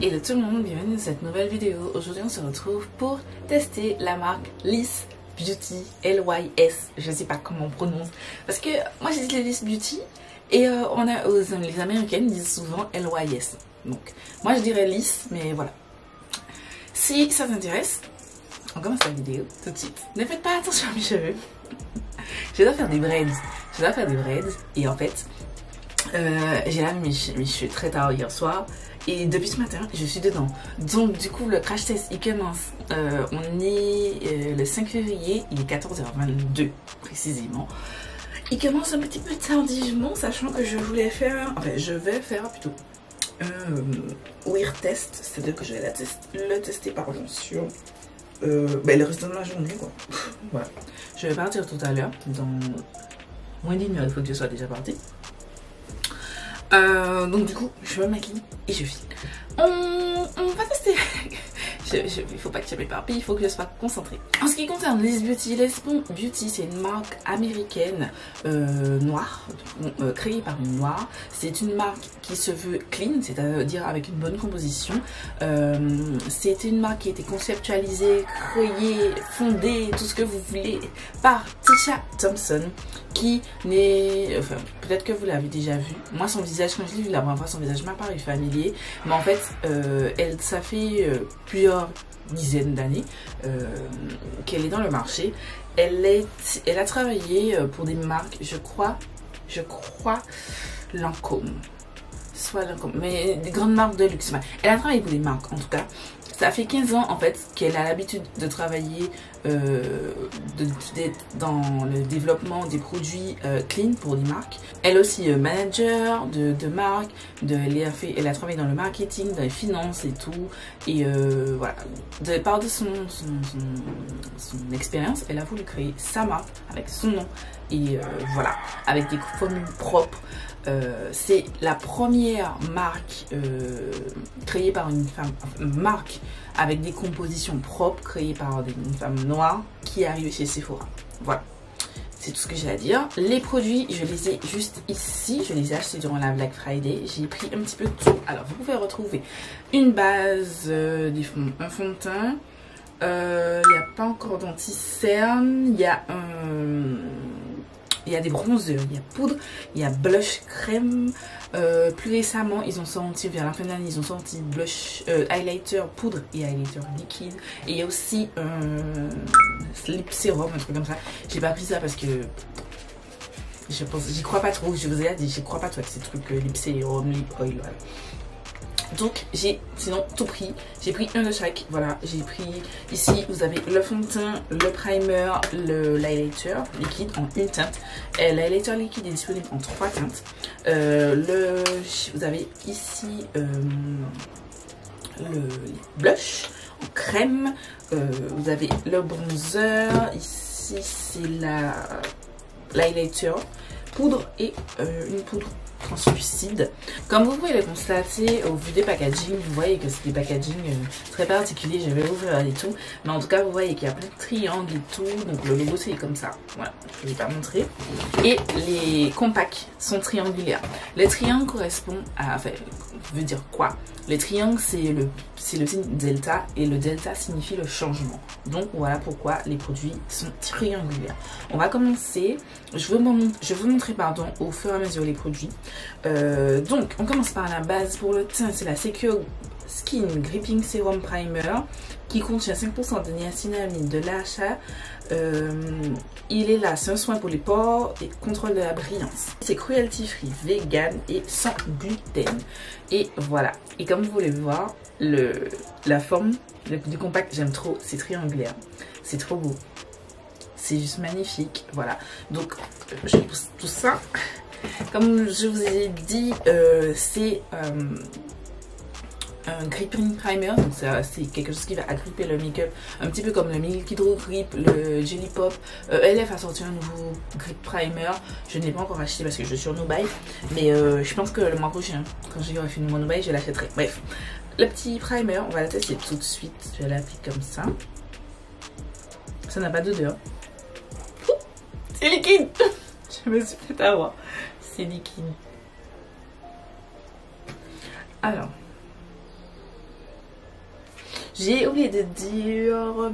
Hello tout le monde, bienvenue dans cette nouvelle vidéo. Aujourd'hui on se retrouve pour tester la marque Lys Beauty, L-Y-S, je sais pas comment on prononce. Parce que moi j'ai dit Lys Beauty et les américaines disent souvent L-Y-S. Donc moi je dirais Lys, mais voilà. Si ça t'intéresse, on commence la vidéo tout de suite. Ne faites pas attention à mes cheveux. Je dois faire des braids. Et en fait, j'ai lavé mes cheveux très tard hier soir. Et depuis ce matin, je suis dedans. Donc du coup, le crash test, il commence. On est le 5 février, il est 14h22 précisément. Il commence un petit peu tardivement, sachant que je vais faire plutôt un wear test. C'est-à-dire que je vais le tester pardon, sur le reste de la journée, quoi. Voilà. Je vais partir tout à l'heure. Dans moins d'une heure, il faut que je sois déjà partie. Donc du coup, je me maquille et je file. On va tester. Il faut pas que je m'éparpille, il faut que je sois concentrée. En ce qui concerne Lys Beauty, Lys Beauty c'est une marque américaine noire, créée par une noire. C'est une marque qui se veut clean, c'est-à-dire avec une bonne composition. C'est une marque qui a été conceptualisée, créée, fondée, tout ce que vous voulez, par Tisha Thompson, qui n'est... Enfin, peut-être que vous l'avez déjà vu. Moi, son visage, quand je l'ai vu la première fois, son visage m'a paru familier. Mais en fait, ça fait plusieurs dizaines d'années qu'elle est dans le marché. Elle a travaillé pour des marques, je crois Lancôme. Soit Lancôme, mais des grandes marques de luxe. Elle a travaillé pour des marques, en tout cas. Ça fait 15 ans en fait qu'elle a l'habitude de travailler dans le développement des produits clean pour des marques. Elle est aussi manager de marques, elle a travaillé dans le marketing, dans les finances et tout. Et voilà, par de son expérience, elle a voulu créer sa marque avec son nom. Et voilà, avec des formules propres. C'est la première marque créée par une femme, marque avec des compositions propres créées par une femme noire qui est arrivée chez Sephora. Voilà, c'est tout ce que j'ai à dire. Les produits, je les ai juste ici, je les ai achetés durant la Black Friday. J'ai pris un petit peu de tout. Alors, vous pouvez retrouver une base, un fond de teint. Il n'y a pas encore d'anti-cerne. Il y a des bronzers, il y a poudre, il y a blush crème. Plus récemment, ils ont sorti, vers la fin de l'année, ils ont sorti blush, highlighter poudre et highlighter liquide. Et il y a aussi un lip sérum, un truc comme ça. J'ai pas pris ça parce que j'y crois pas trop. Je vous ai dit, j'y crois pas trop avec ces trucs lip sérum, lip oil. Voilà. Donc j'ai sinon tout pris, j'ai pris un de chaque, voilà, j'ai pris ici vous avez le fond de teint, le primer, l'highlighter liquide en une teinte. L'highlighter liquide est disponible en 3 teintes. Vous avez ici le blush en crème, vous avez le bronzer, ici c'est l'highlighter poudre et une poudre translucide. Comme vous pouvez le constater au vu des packaging, vous voyez que c'est des packaging très particuliers. Je vais ouvrir et tout, mais en tout cas vous voyez qu'il y a plein de triangles et tout, donc le logo c'est comme ça. Voilà, je ne vais pas montrer. Et les compacts sont triangulaires. Les triangles correspondent à, enfin, veut dire quoi? Le triangle c'est le signe delta et le delta signifie le changement. Donc voilà pourquoi les produits sont triangulaires. On va commencer. Je vais vous montrer au fur et à mesure les produits. Donc on commence par la base. Pour le teint, c'est la Secure Skin Gripping Serum Primer qui contient 5% de niacinamide de l'achat. Il est là, c'est un soin pour les pores et contrôle de la brillance. C'est cruelty free, vegan et sans gluten. Et voilà. Et comme vous voulez voir, la forme du compact, j'aime trop. C'est triangulaire. C'est trop beau. C'est juste magnifique. Voilà. Donc, je pousse tout ça. Comme je vous ai dit, c'est un gripping primer, donc c'est quelque chose qui va agripper le make-up, un petit peu comme le Milk Hydro Grip, le Jelly Pop. LF a sorti un nouveau grip primer, je n'ai pas encore acheté parce que je suis sur No Buy, mais je pense que le mois prochain, quand j'aurai fini mon No Buy, je l'achèterai. Bref, le petit primer, on va le tester tout de suite. Je vais l'appliquer comme ça. Ça n'a pas d'odeur. C'est liquide. Je me suis fait avoir. C'est liquide. Alors, J'ai oublié de dire,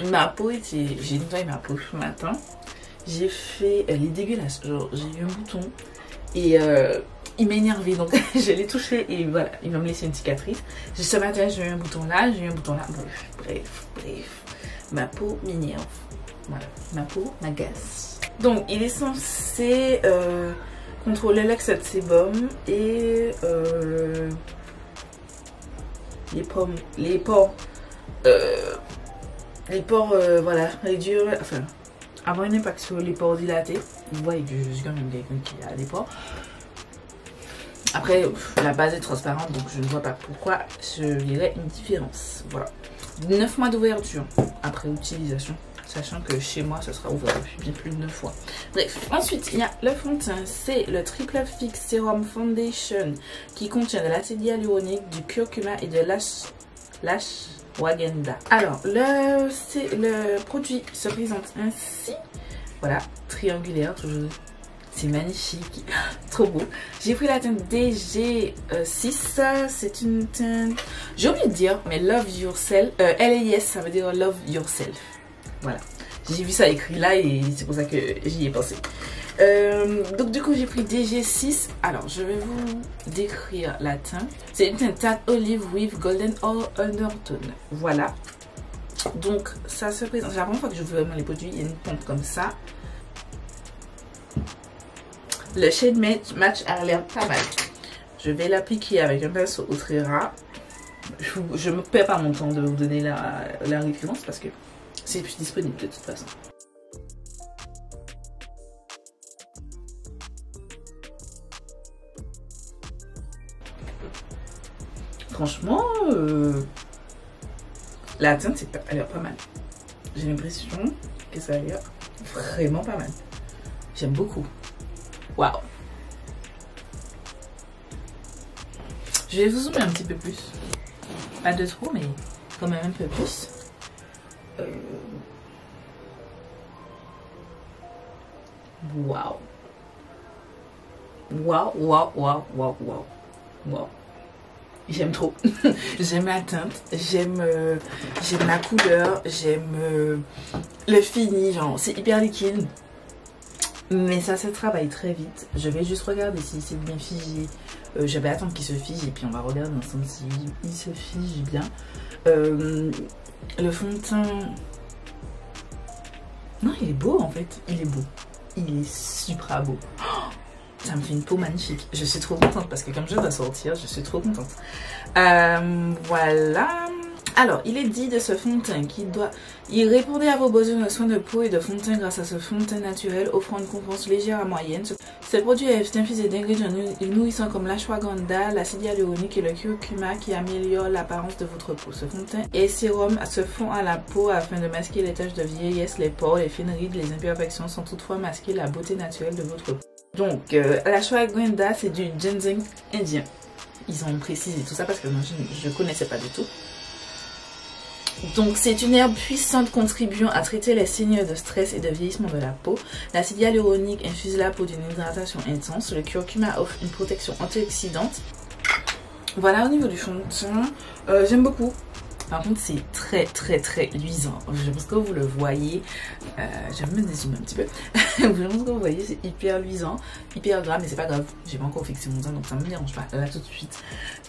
ma peau était... J'ai nettoyé ma peau ce matin. J'ai fait les dégueulasses. Genre, j'ai eu un bouton et il m'a énervé. Donc, je l'ai touché et voilà, il va me laisser une cicatrice. Ce matin, j'ai eu un bouton là, j'ai eu un bouton là. Bref. Ma peau m'énerve. Voilà, ma peau m'agace. Donc, il est censé contrôler l'accès de sébum et les pores, voilà, réduire, enfin, avoir un impact sur les pores dilatés. Vous voyez que je suis quand même quelqu'un qui a des pores. Après, la base est transparente, donc je ne vois pas pourquoi je verrais une différence. Voilà. 9 mois d'ouverture après utilisation, sachant que chez moi, ça sera ouvert depuis bien plus de 9 fois. Bref, ensuite, il y a le fond de teint. C'est le Triple Fix Serum Foundation qui contient de l'acide hyaluronique, du curcuma et de l'ashwagandha. Alors, le produit se présente ainsi. Voilà, triangulaire, toujours. C'est magnifique, trop beau. J'ai pris la teinte DG6, c'est une teinte, j'ai oublié de dire, mais Love Yourself, LAS, ça veut dire Love Yourself. Voilà, j'ai vu ça écrit là et c'est pour ça que j'y ai pensé. Donc du coup j'ai pris DG6. Alors je vais vous décrire la teinte. C'est une teinte olive with golden undertone. Voilà. Donc ça se présente, c'est la première fois que je vois vraiment les produits. Il y a une pompe comme ça. Le shade match a l'air pas mal. Je vais l'appliquer avec un pinceau au très ras. Je ne me perds pas mon temps de vous donner la référence parce que c'est plus disponible de toute façon. Franchement, la teinte a l'air pas mal. J'ai l'impression que ça a l'air vraiment pas mal. J'aime beaucoup. Waouh! Je vais vous zoomer un petit peu plus. Pas de trop, mais quand même un peu plus. Waouh! Waouh! J'aime trop. J'aime la teinte, j'aime la couleur, j'aime le fini, genre c'est hyper liquide. Mais ça se travaille très vite. Je vais juste regarder si c'est bien figé. Je vais attendre qu'il se fige et puis on va regarder ensemble si il se fige bien. Le fond de teint... Non, il est beau en fait. Il est beau. Il est super beau. Oh, ça me fait une peau magnifique. Je suis trop contente parce que comme je dois sortir, je suis trop contente. Voilà. Alors, il est dit de ce fond de teint il répondait à vos besoins de soins de peau et de fond de teint grâce à ce fond de teint naturel, offrant une composante légère à moyenne. Ce produit est infusé d'ingrédients nourrissants comme l'ashwagandha, l'acide hyaluronique et le curcuma qui améliorent l'apparence de votre peau. Ce fond de teint et sérum se font à la peau afin de masquer les taches de vieillesse, les pores, les fines rides, les imperfections, sans toutefois masquer la beauté naturelle de votre peau. Donc, l'ashwagandha, c'est du ginseng indien. Ils ont précisé tout ça parce que moi, je ne connaissais pas du tout. Donc c'est une herbe puissante contribuant à traiter les signes de stress et de vieillissement de la peau. L'acide hyaluronique infuse la peau d'une hydratation intense. Le curcuma offre une protection antioxydante. Voilà au niveau du fond de teint. J'aime beaucoup. Par contre c'est très luisant. Je pense que vous le voyez. Je vais me dézoomer un petit peu. Je pense que vous voyez, c'est hyper luisant, hyper gras, mais c'est pas grave. J'ai pas encore fixé mon teint donc ça me dérange pas. Là tout de suite.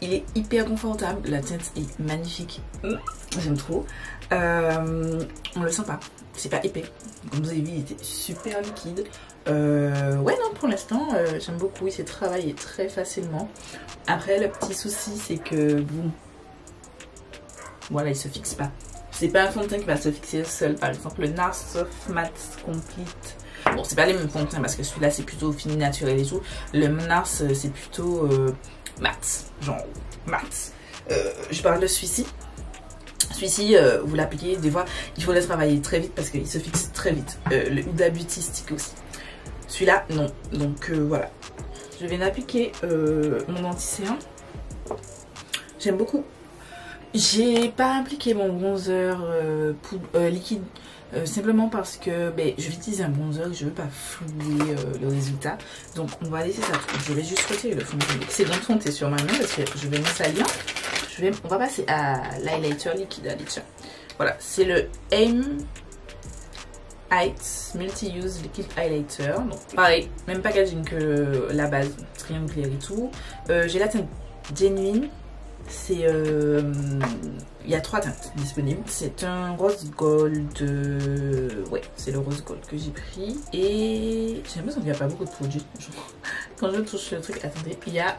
Il est hyper confortable. La teinte est magnifique. J'aime trop. On le sent pas. C'est pas épais. Comme vous avez vu, il était super liquide. Ouais, non, pour l'instant, j'aime beaucoup. Il s'est travaillé très facilement. Après, le petit souci, c'est que bon. Voilà, il se fixe pas. C'est pas un fond de teint qui va se fixer seul. Par exemple, le NARS Soft Matte Complete. Bon, c'est pas les mêmes fonds de teint parce que celui-là, c'est plutôt fini naturel et tout. Le NARS, c'est plutôt mat. Genre mat. Je parle de celui-ci. Celui-ci, vous l'appliquez, des fois, il faut le travailler très vite parce qu'il se fixe très vite. Le Huda Beauty Stick aussi. Celui-là, non. Donc, voilà. Je vais l'appliquer mon anti-céan. J'aime beaucoup. J'ai pas appliqué mon bronzer liquide simplement parce que je vais utiliser un bronzer et je veux pas flouer le résultat. Donc on va laisser ça. Je vais juste retirer le fond de teint. C'est dans le fond, c'est sur ma main parce que je vais me salir. on va passer à l'highlighter liquide. Allez, tiens. Voilà, c'est le Aim Height Multi-Use Liquid Highlighter. Donc pareil, même packaging que la base, triangulaire et tout. J'ai la teinte Genuine. C'est il y a 3 teintes disponibles. C'est un rose gold. Ouais, c'est le rose gold que j'ai pris. Et j'ai l'impression qu'il n'y a pas beaucoup de produits. Quand je touche le truc, attendez, il y a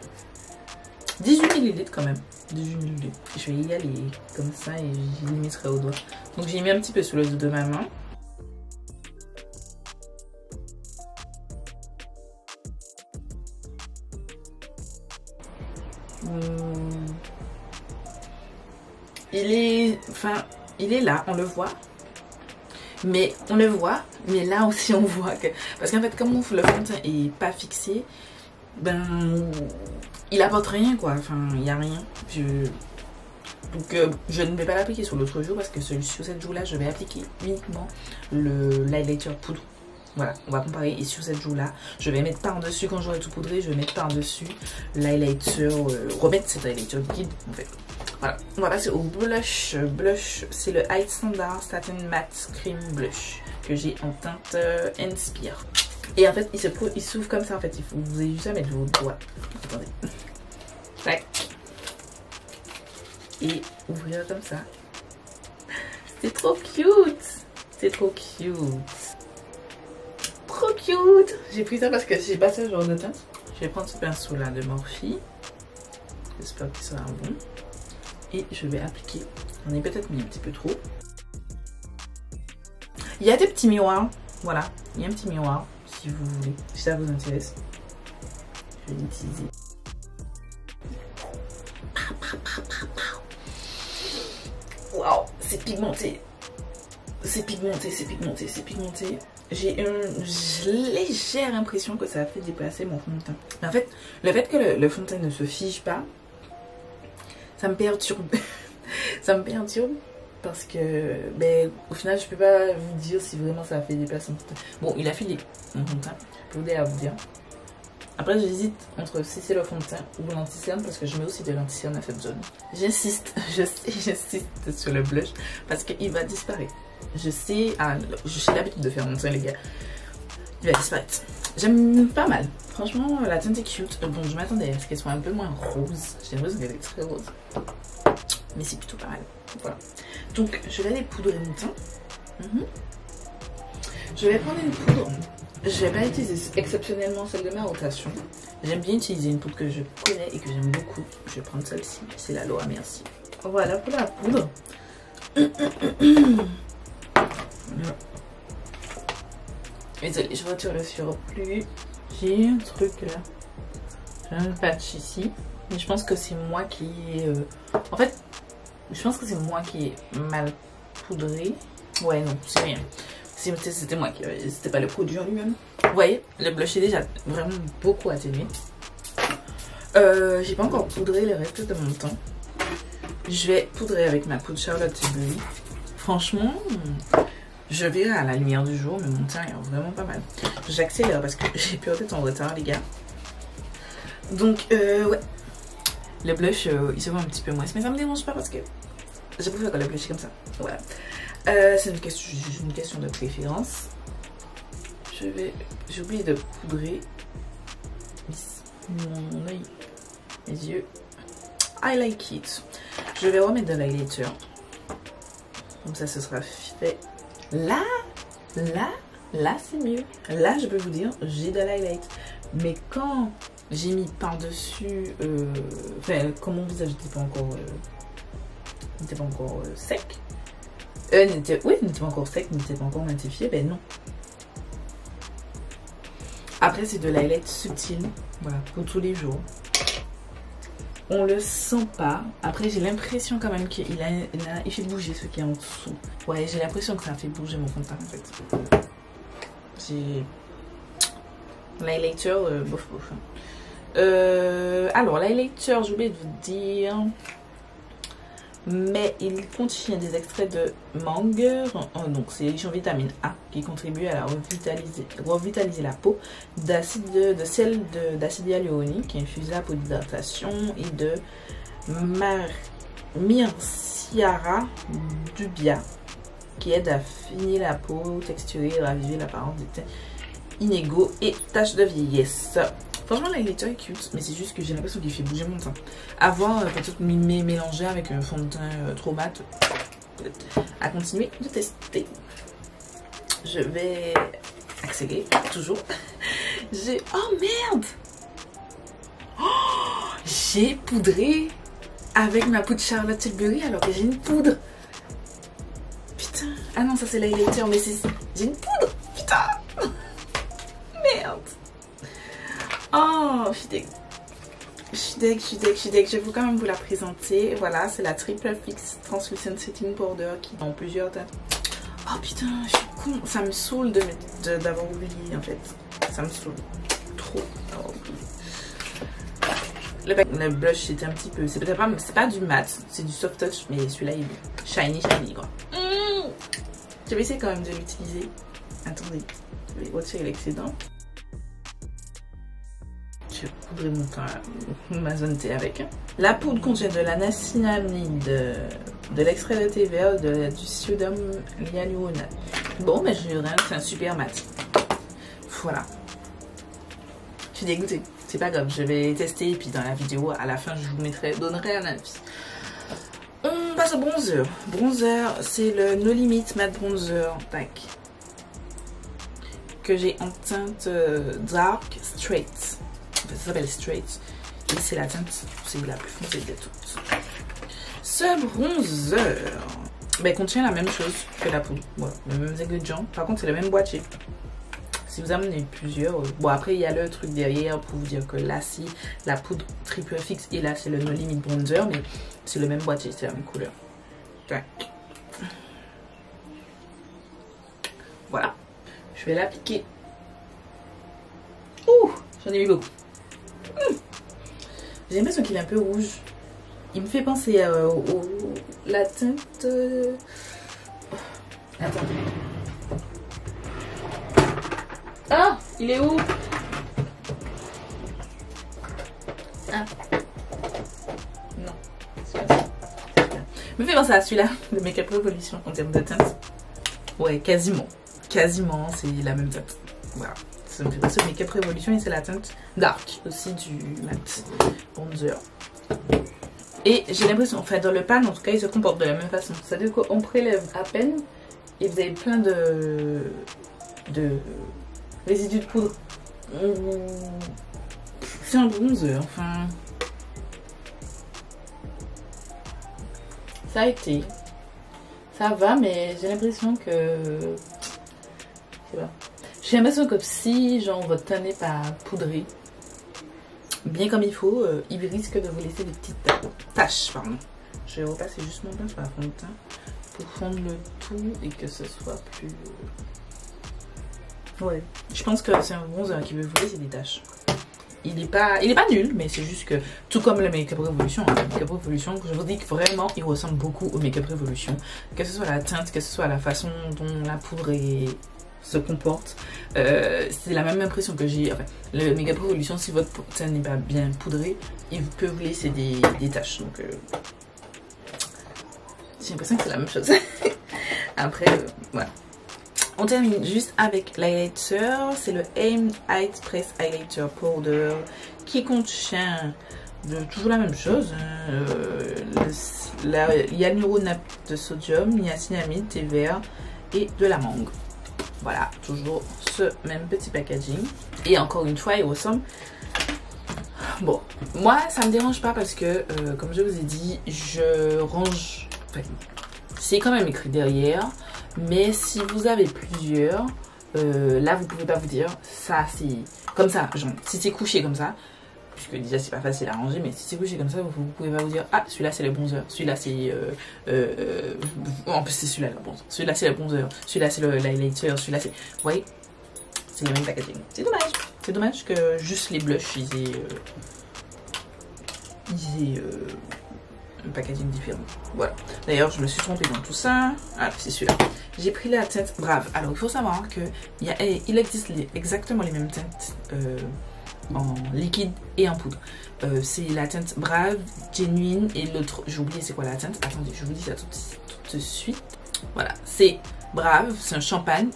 18 ml quand même. 18 ml. Je vais y aller comme ça et je les mettrai au doigt. Donc j'ai mis un petit peu sur le dos de ma main. Il est là, on le voit. Mais là aussi on voit que... Parce qu'en fait, comme le fond de teint est pas fixé, ben, il apporte rien quoi. Enfin, il n'y a rien. Donc, je ne vais pas l'appliquer sur l'autre jour parce que sur cette joue-là, je vais appliquer uniquement l'highlighter poudre. Voilà, on va comparer. Et sur cette joue-là, je vais mettre par-dessus, quand j'aurai tout poudré, je vais mettre par-dessus l'highlighter, remettre cet highlighter liquide en fait. Voilà, on va passer au blush. Blush, c'est le High Standard Satin Matte Cream Blush que j'ai en teinte Inspire. Et en fait, il s'ouvre comme ça en fait. Vous avez juste à mettre vos doigts. Attendez. Tac. Et ouvrir comme ça. C'est trop cute. C'est trop cute. Trop cute. J'ai pris ça parce que j'ai pas ce genre de teinte. Je vais prendre ce pinceau là de Morphe. J'espère qu'il sera bon. Et je vais appliquer. J'en ai peut-être mis un petit peu trop. Il y a des petits miroirs. Voilà. Il y a un petit miroir. Si vous voulez. Si ça vous intéresse. Je vais l'utiliser. Waouh. C'est pigmenté. C'est pigmenté. C'est pigmenté. C'est pigmenté. J'ai une légère impression que ça a fait déplacer mon fond de teint. En fait, le fait que le fond de teint ne se fige pas, ça me perturbe. Ça me perturbe parce que, ben, au final, je peux pas vous dire si vraiment ça a fait déplacer mon fond de teint. Bon, il a filé mon fond de teint. Je peux vous dire à vous dire. Après, j'hésite entre si c'est le fond de teint ou l'anti-cerne parce que je mets aussi de l'anti-cerne à cette zone. J'insiste, j'insiste sur le blush parce qu'il va disparaître. Je sais, j'ai l'habitude de faire mon teint, les gars. Il va disparaître. J'aime pas mal. Franchement, la teinte est cute. Bon, je m'attendais à ce qu'elle soit un peu moins rose. J'ai l'impression qu'elle est très rose. Mais c'est plutôt pas mal. Voilà. Donc, je vais aller poudrer mon teint. Je vais prendre une poudre. Je vais pas utiliser exceptionnellement celle de ma rotation. J'aime bien utiliser une poudre que je connais et que j'aime beaucoup. Je vais prendre celle-ci. C'est la Laura Mercier. Voilà pour la poudre. Désolée, je retire le surplus. J'ai un truc là. J'ai un patch ici. Mais je pense que c'est moi qui ai... En fait, je pense que c'est moi qui ai mal poudré. Ouais, non, c'est rien. C'était moi qui... C'était pas le produit en lui-même. Vous voyez, le blush est déjà vraiment beaucoup atténué. J'ai pas encore poudré le reste de mon teint. Je vais poudrer avec ma poudre Charlotte Tilbury. Franchement, je verrai à la lumière du jour, mais mon teint est vraiment pas mal. J'accélère parce que j'ai peur d'être en retard, les gars. Donc, ouais. Le blush, il se voit un petit peu moins. Mais ça me dérange pas parce que j'ai préféré quand le blush est comme ça. Voilà. C'est une question de préférence. J'ai oublié de poudrer mon œil, mes yeux. I like it. Je vais remettre de l'highlighter. Comme ça, ce sera fait. Là, c'est mieux. Là, je peux vous dire, j'ai de l'highlight. Mais quand j'ai mis par-dessus... Enfin, quand mon visage n'était pas encore sec. N'était pas encore sec, n'était pas encore matifié. Ben non. Après, c'est de l'highlight subtil. Voilà, pour tous les jours. On le sent pas. Après, j'ai l'impression quand même qu'il fait bouger ce qui est en dessous. Ouais, j'ai l'impression que ça fait bouger mon fond de teint en fait. J'ai l'highlighter, bof. Alors, l'highlighter, j'ai oublié de vous dire. Mais il contient des extraits de mangue. Donc, c'est riche en vitamine A qui contribue à revitaliser la peau. D'acide hyaluronique qui infuse la peau d'hydratation et de Myrciara Dubia, qui aide à finir la peau, texturer, raviver l'apparence des teints inégaux et taches de vieillesse. Franchement, l'highlighter est cute, mais c'est juste que j'ai l'impression qu'il fait bouger mon teint. À voir, peut-être mélanger avec un fond de teint trop mat. À continuer de tester. Je vais accélérer, toujours. Oh merde! Oh, j'ai poudré avec ma poudre Charlotte Tilbury alors que j'ai une poudre. Putain. Ah non, ça c'est l'highlighter, mais j'ai une poudre. Putain. Merde. Oh, je suis deg. Je vais quand même vous la présenter. Voilà, c'est la Triple Fix Translucent Setting Powder qui ont plusieurs teintes. Oh putain, je suis con. Ça me saoule d'avoir oublié en fait. Ça me saoule trop d'avoir oublié. Le blush c'était un petit peu. C'est peut-être pas. C'est pas du mat, c'est du soft touch, mais celui-là il est shiny quoi. Je vais essayer quand même de l'utiliser. Attendez, je vais retirer l'excédent. Je vais poudrer mon teint, ma zone T avec. La poudre contient de la niacinamide, de l'extrait de thé vert, du Pseudium hyaluronate. Bon, mais je dirais que c'est un super mat. Voilà. Je suis dégoûtée. C'est pas grave, je vais tester et puis dans la vidéo, à la fin, je vous donnerai un avis. On passe au bronzer. Bronzer, c'est le No Limit Matte Bronzer Pack que j'ai en teinte Dark Straight. Enfin, ça s'appelle Straight. Et c'est la teinte, c'est la plus foncée de toutes. Ce bronzer contient la même chose que la poudre. Voilà, les mêmes ingrédients. Par contre, c'est le même boîtier. Si vous amenez plusieurs, bon après il y a le truc derrière pour vous dire que là c'est la poudre Triple Fix et là c'est le No Limit Bronzer, mais c'est le même boîtier, c'est la même couleur. Tac. Voilà, je vais l'appliquer. Ouh, j'en ai mis beaucoup. J'ai l'impression qu'il est un peu rouge. Il me fait penser à la teinte. Attendez. Ah, il est où? Ah. Non. Me fait penser à celui-là, le Make Up Revolution en termes de teinte. Ouais, quasiment. Quasiment, c'est la même teinte. Voilà. Ça me fait penser au Make Up Revolution et c'est la teinte Dark aussi du matte bronzer. Et j'ai l'impression, enfin dans le pan en tout cas, il se comporte de la même façon. C'est-à-dire qu'on prélève à peine et vous avez plein de résidus de poudre. C'est un bronzer, enfin. Ça a été. Ça va, mais j'ai l'impression que. Je sais pas. J'ai l'impression que si, genre, votre teint n'est pas poudré, bien comme il faut, il risque de vous laisser des petites taches. Pardon. Je vais repasser juste mon teint sur la fond de teint pour fondre le tout et que ce soit plus. Ouais, je pense que c'est un bronzer qui veut vous laisser des taches. Il est pas nul, mais c'est juste que, tout comme le Make Up Revolution, hein, le Make Up Revolution, je vous dis que vraiment, il ressemble beaucoup au Make Up Revolution. Que ce soit la teinte, que ce soit la façon dont la poudre se comporte. C'est la même impression que j'ai. Enfin, le Make Up Revolution, si votre teint n'est pas bien poudré, il peut vous laisser des taches. Donc, j'ai l'impression que c'est la même chose. Après, voilà. On termine juste avec l'highlighter, c'est le Aim Height Press Highlighter Powder qui contient toujours la même chose, hyaluronate de sodium, niacinamide, thé vert et de la mangue. Voilà, toujours ce même petit packaging. Et encore une fois, il ressemble. Bon, moi ça me dérange pas parce que, comme je vous ai dit, je range. Enfin, c'est quand même écrit derrière. Mais si vous avez plusieurs, là vous pouvez pas vous dire ça c'est comme ça, genre si c'est couché comme ça, puisque déjà c'est pas facile à ranger, mais si c'est couché comme ça, vous pouvez pas vous dire ah celui-là c'est le bronzer, celui-là c'est en plus c'est celui-là le bronzer, celui-là c'est le bronzer, celui-là c'est le highlighter, celui-là c'est, vous voyez, c'est le même packaging. C'est dommage que juste les blushs ils aient un packaging différent. Voilà. D'ailleurs, je me suis trompée dans tout ça. Ah, c'est celui-là. J'ai pris la teinte Brave. Alors, il faut savoir que il existe exactement les mêmes teintes en liquide et en poudre. C'est la teinte Brave, Genuine et l'autre, j'ai oublié c'est quoi la teinte. Attendez, je vous dis ça tout de suite. Voilà, c'est Brave, c'est un champagne,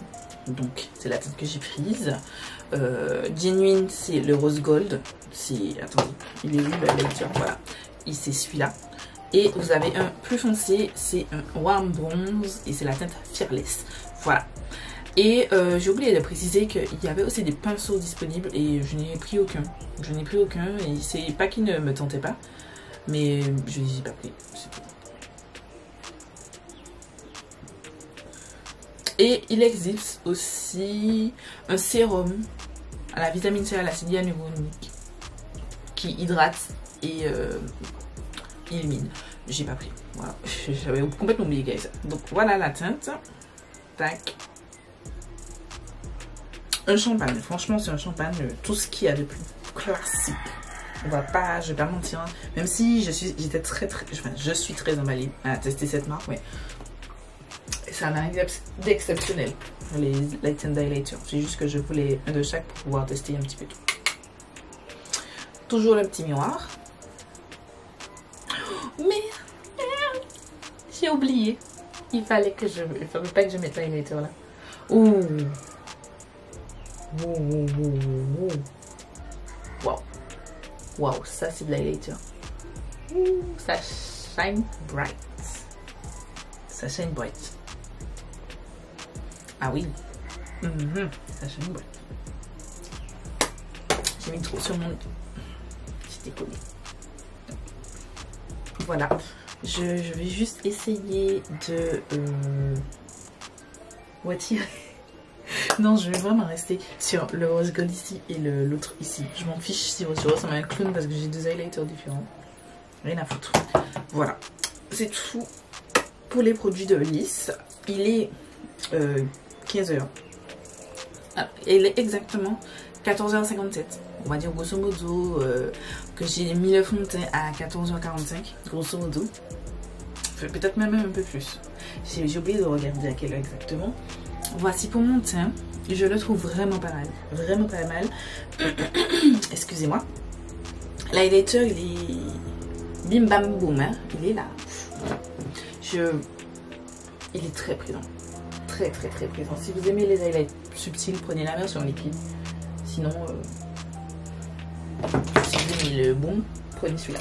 donc c'est la teinte que j'ai prise. Genuine, c'est le Rose Gold. Attendez, il est où la lecture? Voilà, c'est celui-là. Et vous avez un plus foncé, c'est un Warm Bronze et c'est la teinte Fearless. Voilà. Et j'ai oublié de préciser qu'il y avait aussi des pinceaux disponibles et je n'ai pris aucun. Je n'ai pris aucun et c'est pas qu'ils ne me tentaient pas, mais je les ai pas pris. Et il existe aussi un sérum à la vitamine C et à l'acide hyaluronique qui hydrate et illumine. J'ai pas pris. Voilà. J'avais complètement oublié, guys. Donc voilà la teinte. Tac. Un champagne. Franchement, c'est un champagne. Tout ce qu'il y a de plus classique. Je vais pas mentir. Hein. Même si je suis très emballée à tester cette marque, mais ça n'a rien d'exceptionnel. Les Light and Highlighter. C'est juste que je voulais un de chaque pour pouvoir tester un petit peu tout. Toujours le petit miroir. Mais j'ai oublié. Il fallait pas que je mette l'highlighter là. Ouh. Wow. Wow, ça c'est de l'highlighter. Ça shine bright. Ça shine bright. Ah oui. Ça shine bright. J'ai mis trop sur mon... J'ai décollé. Voilà. Je vais juste essayer de retirer. Non, je vais vraiment rester sur le rose gold ici et l'autre ici. Je m'en fiche si votre rose ressemble à un clown parce que j'ai deux highlighters différents. Rien à foutre. Voilà. C'est tout pour les produits de Liss. Il est 15h. Ah, il est exactement 14h57. On va dire grosso modo que j'ai mis le fond de teint à 14h45. Grosso modo. Peut-être même un peu plus. J'ai oublié de regarder à quelle heure exactement. Voici pour mon teint. Je le trouve vraiment pas mal. Vraiment pas mal. Excusez-moi. L'highlighter, il est bim bam boum. Hein. Il est là. Il est très présent. Très présent. Si vous aimez les highlights subtils, prenez la version liquide. Sinon, si vous aimez le bon, prenez celui-là.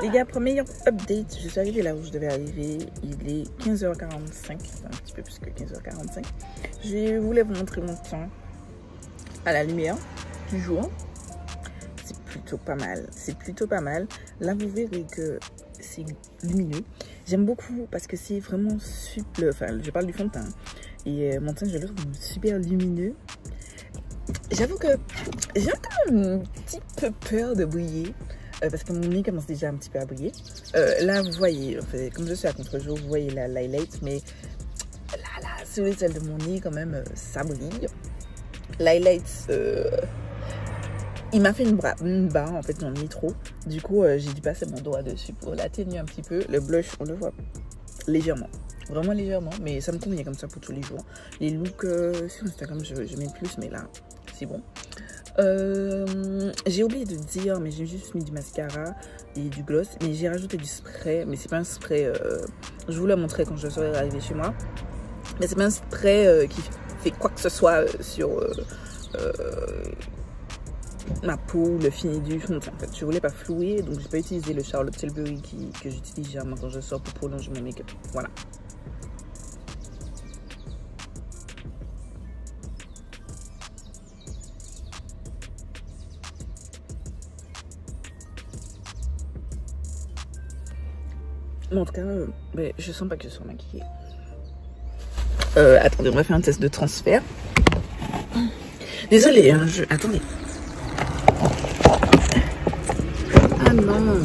Les gars, premier update, je suis arrivée là où je devais arriver, il est 15h45, un petit peu plus que 15h45. Je voulais vous montrer mon teint à la lumière du jour. C'est plutôt pas mal, Là, vous verrez que c'est lumineux. J'aime beaucoup parce que c'est vraiment super, enfin, je parle du fond de teint. Et mon teint, je le trouve super lumineux. J'avoue que j'ai quand même un petit peu peur de briller. Parce que mon nez commence déjà un petit peu à briller. Là, vous voyez, en fait, comme je suis à contre-jour, vous voyez la l'highlight, mais là, sur les ailes de mon nez, quand même, ça brille. L'highlight, il m'a fait une barre, en fait, dans le nez trop. Du coup, j'ai dû passer mon doigt dessus pour l'atténuer un petit peu. Le blush, on le voit légèrement. Vraiment légèrement, mais ça me convient comme ça pour tous les jours. Les looks sur Instagram, je mets plus, mais là, c'est bon. J'ai oublié de dire, mais j'ai juste mis du mascara et du gloss, mais j'ai rajouté du spray, mais c'est pas un spray, je vous le montrerai quand je serai arrivée chez moi, mais c'est pas un spray qui fait quoi que ce soit sur ma peau, le fini du fond. En fait, je voulais pas flouer, donc j'ai pas utilisé le Charlotte Tilbury que j'utilise généralement quand je sors pour prolonger mon make-up. Voilà. Bon, en tout cas, je sens pas que je sois maquillée. Attendez, on va faire un test de transfert. Désolée, hein, attendez. Ah non,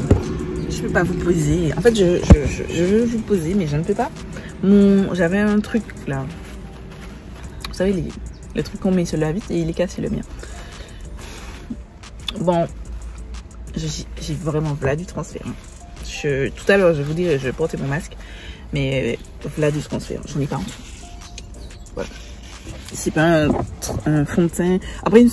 je peux pas vous poser. En fait, je veux vous poser, mais je ne peux pas. J'avais un truc là. Vous savez, le truc qu'on met sur la vitre et il est cassé le mien. Bon, j'ai vraiment voilà du transfert. Tout à l'heure, je vous dirai, je portais mon masque, mais voilà du transfert. J'en ai pas en tout. Voilà. C'est pas un fond de teint. Après, une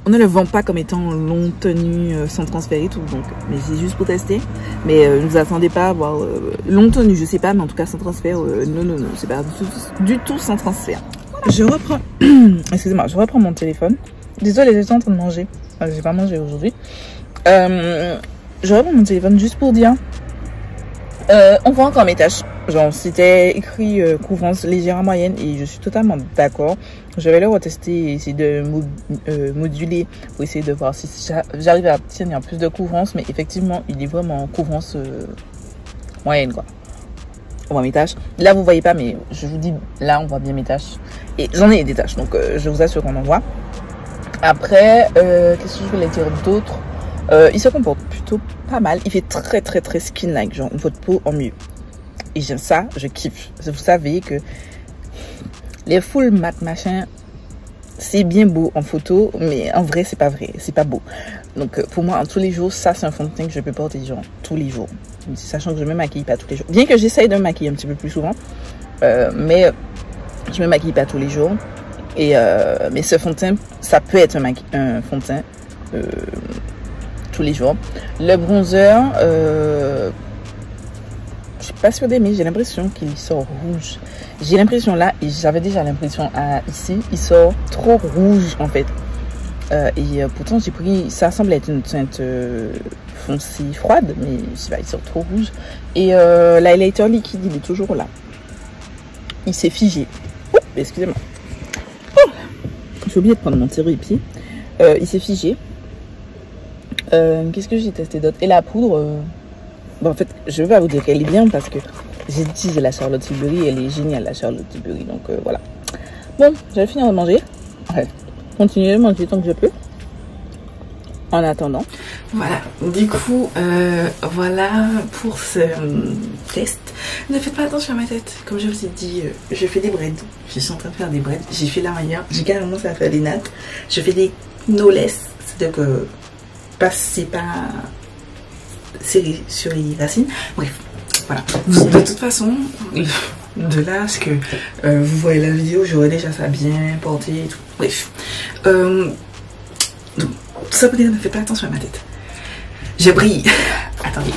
on ne le vend pas comme étant long tenu sans transfert et tout, donc, mais c'est juste pour tester. Mais ne vous attendez pas à avoir long tenu, je sais pas, mais en tout cas sans transfert, non, c'est pas du tout sans transfert. Je reprends, excusez-moi, je reprends mon téléphone. Désolée, j'étais en train de manger, j'ai pas mangé aujourd'hui. Je reprends mon téléphone juste pour dire, on voit encore mes tâches. Genre, c'était écrit couvrance légère moyenne et je suis totalement d'accord. Je vais le retester et essayer de moduler pour essayer de voir si j'arrive à obtenir plus de couvrance. Mais effectivement, il est vraiment couvrance moyenne, quoi. On voit mes tâches. Là, vous voyez pas, mais je vous dis, là, on voit bien mes tâches. Et j'en ai des tâches, donc je vous assure qu'on en voit. Après, qu'est-ce que je voulais dire d'autre? Il se comporte plutôt pas mal. Il fait très skin-like, genre votre peau en mieux. Et j'aime ça, je kiffe. Vous savez que les full mat machin, c'est bien beau en photo, mais en vrai, c'est pas vrai. C'est pas beau. Donc, pour moi, en tous les jours, ça, c'est un fond de teint que je peux porter, genre, tous les jours. Sachant que je me maquille pas tous les jours. Bien que j'essaye de me maquiller un petit peu plus souvent. Mais je me maquille pas tous les jours. Et, mais ce fond de teint, ça peut être un fond de teint tous les jours. Le bronzer, je suis pas sûre d'aimer, j'ai l'impression qu'il sort rouge. J'ai l'impression là, et j'avais déjà l'impression ici, il sort trop rouge en fait. Et pourtant j'ai pris, ça semble être une teinte foncée froide, mais je sais pas, il sort trop rouge. Et l'highlighter liquide, il est toujours là. Il s'est figé. Oups, excusez-moi. Oh, j'ai oublié de prendre mon tire-pied. Il s'est figé. Qu'est-ce que j'ai testé d'autre? Et la poudre, bon, en fait, je vais vous dire qu'elle est bien parce que j'ai utilisé la Charlotte Tilbury. Elle est géniale, la Charlotte Tilbury. Donc voilà. Bon, je vais finir de manger. Ouais. Continuer de manger tant que je peux. En attendant. Voilà. Du coup, voilà pour ce test. Ne faites pas attention à ma tête. Comme je vous ai dit, je fais des braids. Je suis en train de faire des braids. J'ai fait l'arrière. J'ai carrément commencé à faire des nattes. Je fais des knowless. C'est-à-dire que c'est pas serré sur les racines. Bref, voilà. De toute façon, de là à ce que vous voyez la vidéo, j'aurais déjà ça bien porté et tout. Bref. Donc, tout ça pour dire, ne faites pas attention à ma tête. Je brille. Attendez.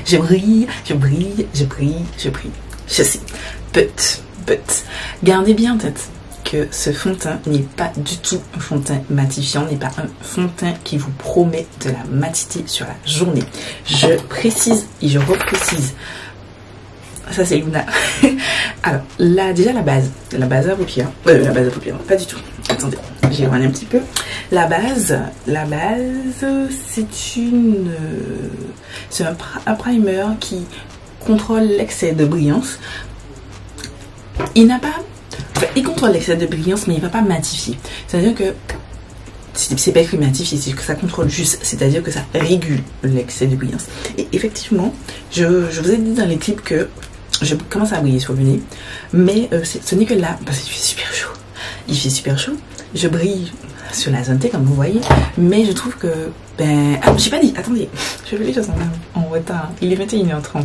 Je brille. Je sais. But. Gardez bien en tête que ce fond de teint n'est pas du tout un fond de teint matifiant, n'est pas un fond de teint qui vous promet de la matité sur la journée. Je précise et je reprécise. Ça c'est Luna. Alors, là, déjà la base à paupières. Pas du tout. Attendez, j'ai éloigné un petit peu. La base, c'est un primer qui contrôle l'excès de brillance. Il contrôle l'excès de brillance, mais il ne va pas matifier. C'est-à-dire que c'est pas écrit matifier, c'est que ça contrôle juste, c'est-à-dire que ça régule l'excès de brillance. Et effectivement, je vous ai dit dans les clips que je commence à briller sur le nez, mais ce n'est que là, parce qu'il fait super chaud. Il fait super chaud. Je brille sur la zone T, comme vous voyez, mais je trouve que, j'ai pas dit, attendez, je fais les choses en retard. Il est 21h30,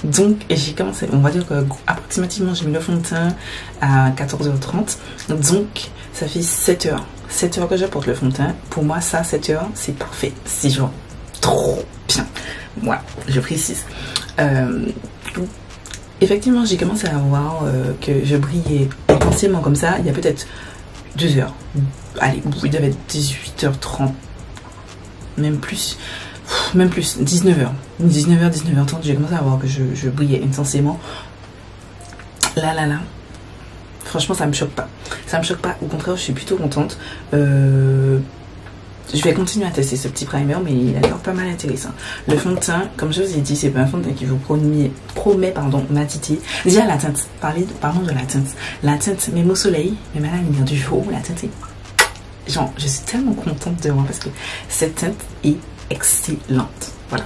donc j'ai commencé, on va dire que approximativement j'ai mis le fond de teint à 14h30, donc ça fait 7h. 7h que j'apporte le fond de teint. Pour moi, ça, 7h, c'est parfait. C'est genre trop bien. Voilà, je précise. Effectivement, j'ai commencé à voir que je brillais intensément comme ça il y a peut-être 2 heures. Allez, il devait être 18h30. Même plus. 19h. 19h30, j'ai commencé à voir que je brillais intensément. Là. Franchement, ça me choque pas. Ça me choque pas. Au contraire, je suis plutôt contente. Je vais continuer à tester ce petit primer, mais il a l'air pas mal intéressant. Le fond de teint, comme je vous ai dit, c'est pas un fond de teint qui vous promet matité. Déjà, la teinte. Parlons de la teinte. La teinte, même au soleil, même à la lumière du jour, la teinte est... Genre, je suis tellement contente de moi parce que cette teinte est excellente. Voilà.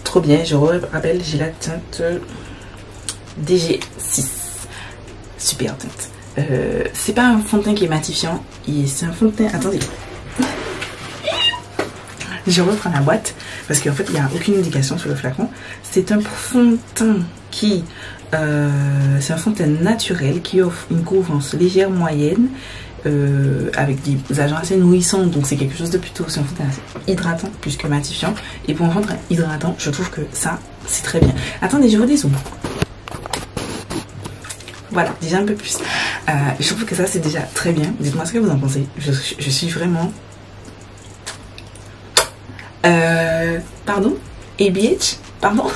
Trop bien. Je rappelle, j'ai la teinte DG6. Super teinte. C'est pas un fond de teint qui est matifiant, c'est un fond de teint, attendez, Je reprends la boîte parce qu'en fait il n'y a aucune indication sur le flacon. C'est un fond de teint qui c'est un fond de teint naturel qui offre une couvrance légère moyenne avec des agents assez nourrissants, donc c'est quelque chose de plutôt, c'est un fond de teint assez hydratant plus que matifiant. Et pour un fond de teint hydratant, je trouve que ça c'est très bien. Attendez, je redescends. Voilà, déjà un peu plus. Je trouve que ça c'est déjà très bien. Dites-moi ce que vous en pensez. Je suis vraiment... pardon? ABH? Pardon?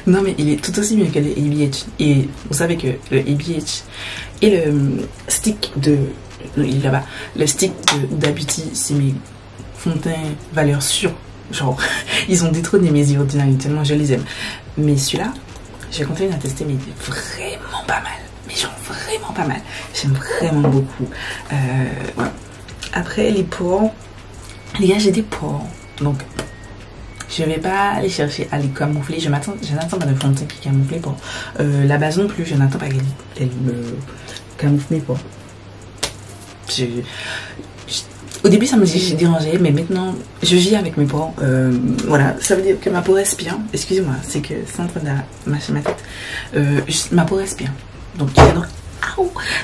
Non mais il est tout aussi bien que le ABH. Et vous savez que le ABH et le stick de... Non, il est là-bas. Le stick de Beauty, c'est mes fonds de teint valeur sûre. Genre, ils ont détrôné mes yeux ordinaires tellement je les aime. Mais celui-là, je vais continuer à tester, mais il est vraiment pas mal. Mais genre vraiment pas mal. J'aime vraiment beaucoup. Voilà. Après, les pores. Les gars, j'ai des pores. Donc, je vais pas aller chercher à les camoufler. Je n'attends pas de fond de teint qui camoufle les pores. La base non plus, je n'attends pas qu'elle me camoufle mes pores. Au début, ça me dérangeait, mais maintenant, je vis avec mes pores. Voilà, ça veut dire que ma peau respire. Excusez-moi, c'est que c'est en train de mâcher ma tête. Ma peau respire. Donc,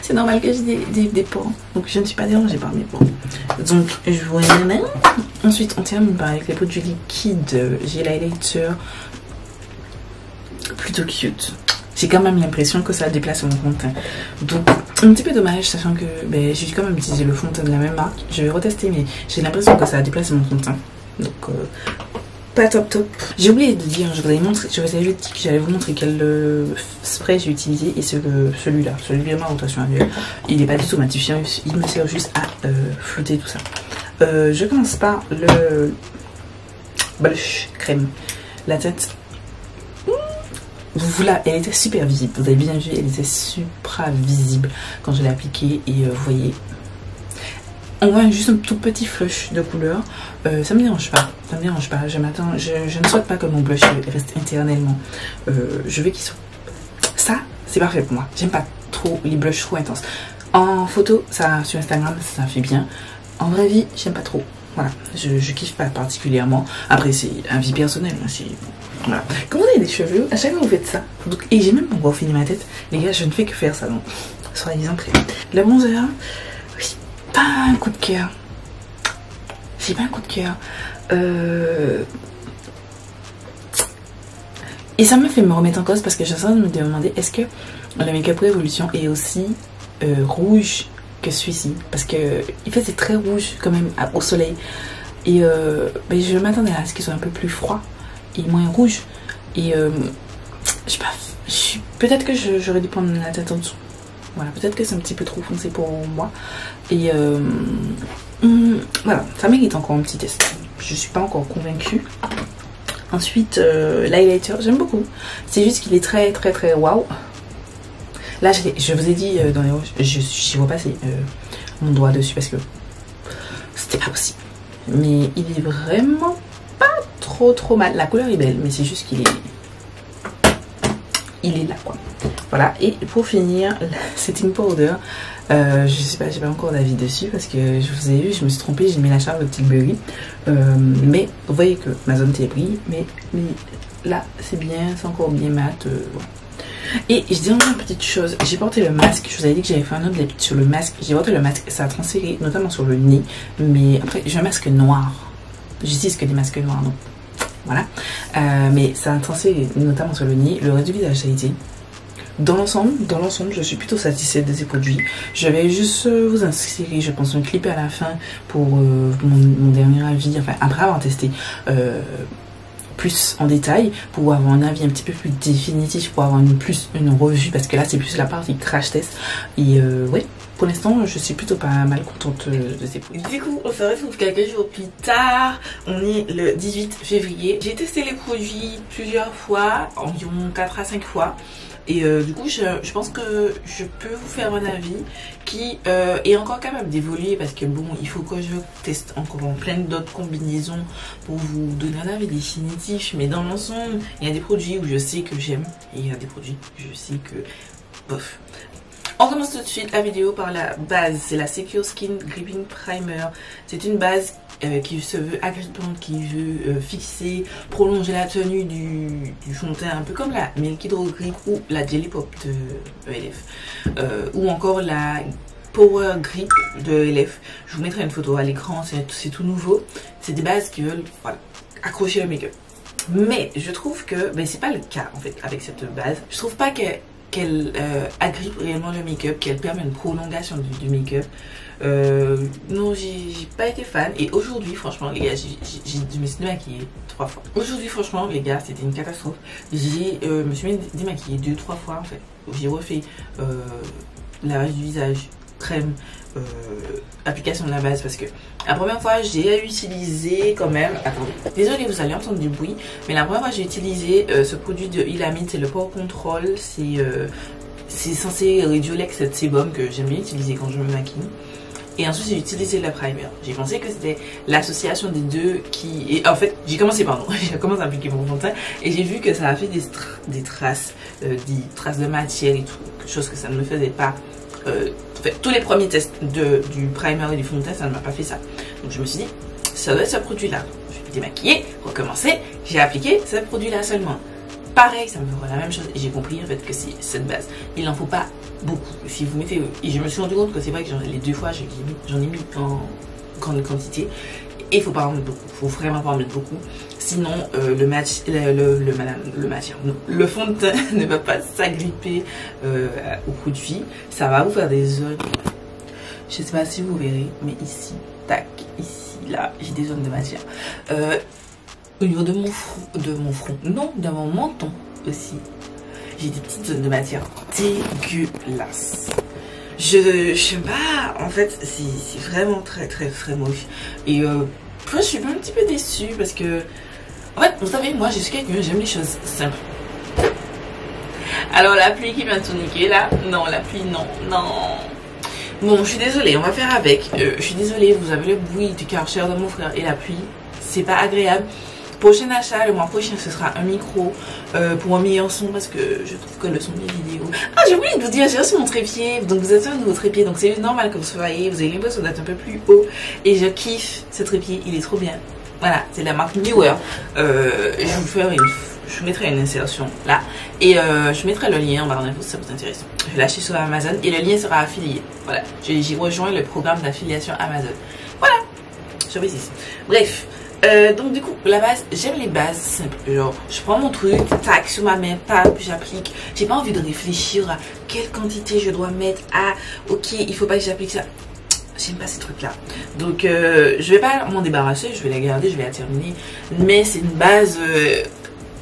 c'est normal que j'ai des pores. Donc, je ne suis pas dérangée par mes pores. Donc, je vois. Ensuite, on termine avec les produits liquides. J'ai l'highlighter plutôt cute. J'ai quand même l'impression que ça déplace mon fond de teint. Donc, un petit peu dommage, sachant que j'ai quand même utilisé le fond de teint de la même marque. Je vais retester, mais j'ai l'impression que ça a déplacé mon fond de teint. Donc, pas top. J'ai oublié de dire, je vous avais dit que j'allais vous montrer quel spray j'ai utilisé. Et celui-là, celui de ma rotation annuelle. Il n'est pas du tout matifiant, il me sert juste à flouter tout ça. Je commence par le blush crème. La tête. Elle était super visible, vous avez bien vu, elle était supra visible quand je l'ai appliquée. Et vous voyez, on voit juste un tout petit flush de couleur. Ça me dérange pas, je ne souhaite pas que mon blush reste éternellement. Je veux qu'il soit... Ça, c'est parfait pour moi. J'aime pas trop les blushs trop intenses. En photo, ça sur Instagram, ça fait bien. En vraie vie, j'aime pas trop. Voilà, je kiffe pas particulièrement. Après, c'est un vie personnelle. Voilà. Quand vous avez des cheveux, à chaque fois vous faites ça. Donc, et j'ai même pas encore fini ma tête. Les gars, je ne fais que faire ça. Donc, soyez-en prêts. Le bronzer, oui, pas un coup de cœur. J'ai pas un coup de cœur. Et ça me fait me remettre en cause parce que je suis en train de me demander est-ce que le Make-up Revolution est aussi rouge que celui-ci, parce que il fait c'est très rouge quand même au soleil. Et je m'attendais à ce qu'il soit un peu plus froid et moins rouge. Et je sais pas, peut-être que j'aurais dû prendre la tête en dessous. Voilà, peut-être que c'est un petit peu trop foncé pour moi. Et voilà, ça mérite encore un petit test. Je suis pas encore convaincue. Ensuite, l'highlighter, j'aime beaucoup. C'est juste qu'il est très waouh. Là, je vous ai dit dans les rouges, j'ai repassé mon doigt dessus parce que c'était pas possible. Mais il est vraiment pas trop mal. La couleur est belle, mais c'est juste qu'il est... Il est là, quoi. Voilà, et pour finir, la setting powder. Je sais pas, j'ai pas encore d'avis dessus parce que je vous ai vu, je me suis trompée, j'ai mis la Charlotte Tilbury. Mais vous voyez que ma zone T brille, mais là, c'est bien, c'est encore bien mat. Voilà. Et je dis encore une petite chose, j'ai porté le masque, je vous avais dit que j'avais fait un update sur le masque, j'ai porté le masque, ça a transféré notamment sur le nez, mais après j'ai un masque noir, j'utilise que des masques noirs, donc voilà, mais ça a transféré notamment sur le nez, le reste du visage ça a été. Dans l'ensemble, je suis plutôt satisfaite de ces produits. Je vais juste vous insérer, je pense, un clip à la fin pour mon dernier avis, enfin après avoir testé plus en détail, pour avoir un avis un petit peu plus définitif, pour avoir une revue, parce que là c'est plus la partie crash test. Et ouais, pour l'instant je suis plutôt pas mal contente de ces produits. Du coup on se retrouve quelques jours plus tard, on est le 18 février. J'ai testé les produits plusieurs fois, environ 4 à 5 fois. Et du coup je pense que je peux vous faire un avis qui est encore capable d'évoluer, parce que bon, il faut que je teste encore plein d'autres combinaisons pour vous donner un avis définitif. Mais dans l'ensemble, il y a des produits où je sais que j'aime et il y a des produits où je sais que bof. On commence tout de suite la vidéo par la base, c'est la Secure Skin Gripping Primer. C'est une base qui se veut agrippante, qui veut fixer, prolonger la tenue du fond de teint, un peu comme la Milky Hydro Grip ou la Jelly Pop de ELF, ou encore la Power Grip de ELF. Je vous mettrai une photo à l'écran, c'est tout nouveau. C'est des bases qui veulent, voilà, accrocher le make-up. Mais je trouve que, ben, c'est pas le cas en fait avec cette base. Je trouve pas qu'elle agrippe réellement le make-up, qu'elle permet une prolongation du make-up. Non, j'ai pas été fan. Et aujourd'hui, franchement, les gars, je me suis démaquillée 3 fois. Aujourd'hui, franchement, les gars, c'était une catastrophe. Je me suis démaquillée 2-3 fois en fait. J'ai refait lavage du visage, crème, application de la base, parce que la première fois j'ai utilisé quand même, attendez, désolé vous allez entendre du bruit, mais la première fois j'ai utilisé ce produit de Ilamine, c'est le Pore Control, c'est censé réduire l'excès de sébum que j'aime bien utiliser quand je me maquille. Et ensuite j'ai utilisé le primer. J'ai pensé que c'était l'association des deux qui... Et en fait j'ai commencé à appliquer mon fond de teint et j'ai vu que ça a fait des traces de matière et tout, quelque chose que ça ne me faisait pas. En fait, tous les premiers tests du primer et du fond de teint, ça ne m'a pas fait ça. Donc je me suis dit, ça doit être ce produit-là. Je vais me démaquiller, recommencer, j'ai appliqué ce produit-là seulement. Pareil, ça me fera la même chose. Et j'ai compris en fait que c'est cette base. Il n'en faut pas beaucoup. Si vous mettez... Et je me suis rendu compte que c'est vrai que les 2 fois, j'en ai mis en grande quantité. Et il faut pas en mettre beaucoup. Il faut vraiment pas en mettre beaucoup. Sinon, le fond de teint ne va pas s'agripper au produit. Ça va vous faire des zones. Je sais pas si vous verrez, mais ici, tac, ici, là, j'ai des zones de matière. Au niveau de mon front, non, de mon menton aussi, j'ai des petites zones de matière dégueulasses. Je sais pas, en fait, c'est vraiment très moche. Et je suis un petit peu déçue parce que, en fait, vous savez, moi, je suis quelqu'un, j'aime les choses simples. Alors, la pluie qui vient de tout niquer, là, non, la pluie, non. Bon, je suis désolée, on va faire avec. Je suis désolée, vous avez le bruit du Karcher de mon frère et la pluie, c'est pas agréable. Prochain achat, le mois prochain, ce sera un micro pour un meilleur son parce que je trouve que le son des vidéos... Ah, j'ai oublié de vous dire, j'ai reçu mon trépied. Donc vous êtes sur un nouveau trépied, donc c'est normal que vous soyez. Vous avez l'impression d'être un peu plus haut. Et je kiffe ce trépied, il est trop bien. Voilà, c'est la marque Newer. Je vous mettrai une insertion là. Et je mettrai le lien en barre d'infos si ça vous intéresse. Je vais lâcher sur Amazon et le lien sera affilié. Voilà, j'ai rejoint le programme d'affiliation Amazon. Voilà, je vais ici. Bref. Donc du coup la base, j'aime les bases simples, genre je prends mon truc, tac sur ma main, tac, puis j'applique. J'ai pas envie de réfléchir à quelle quantité je dois mettre, à ok il faut pas que j'applique ça. J'aime pas ces trucs là. Donc je vais pas m'en débarrasser, je vais la garder, je vais la terminer. Mais c'est une base